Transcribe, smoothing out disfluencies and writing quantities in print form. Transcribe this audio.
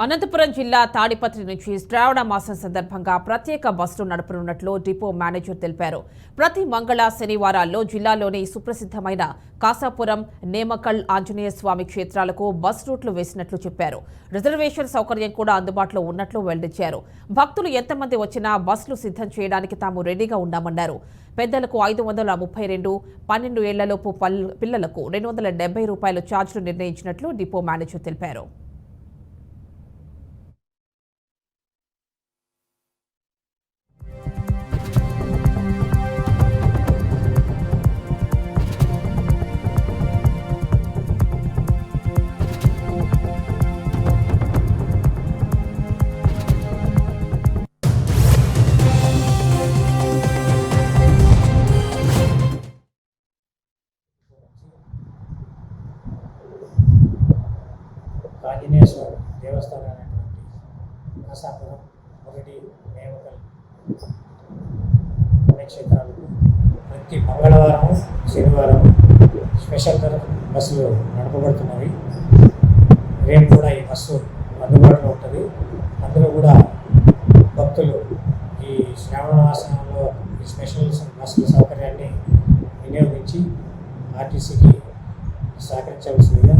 అనంతపురం జిల్లా తాడిపత్రి నుంచి శ్రావణ మాసం సందర్భంగా ప్రత్యేక బస్సులు నడపనున్నట్లు డిపో మేనేజర్ తెలిపారు. ప్రతి మంగళ శనివారాల్లో జిల్లాలోని సుప్రసిద్ధమైన కాసాపురం, నేమకల్ ఆంజనేయ స్వామి క్షేత్రాలకు బస్ రూట్లు వేసినట్లు చెప్పారు. రిజర్వేషన్ సౌకర్యం కూడా అందుబాటులో ఉన్నట్లు వెల్లడించారు. భక్తులు ఎంతమంది వచ్చినా బస్సులు సిద్ధం చేయడానికి తాము రెడీగా ఉన్నామన్నారు. పెద్దలకు 532, 12 ఏళ్లలోపు పిల్లలకు 270 రూపాయలు ఛార్జీలు నిర్ణయించినట్లు డిపో మేనేజర్ తెలిపారు. ఆంజనేయ స్వామి దేవస్థానం అయినటువంటి కాసాపురం, ఒకటి నేమకల్ పుణ్యక్షేత్రాలకు ప్రతి మంగళవారం, శనివారం స్పెషల్ బస్సులు నడపబడుతున్నవి. రేపు కూడా ఈ బస్సు అందుబాటులో ఉంటుంది. అందులో కూడా భక్తులు ఈ శ్రావణ మాసంలో ఈ స్పెషల్ బస్సుల సౌకర్యాన్ని వినియోగించి ఆర్టీసీకి సహకరించవలసిందిగా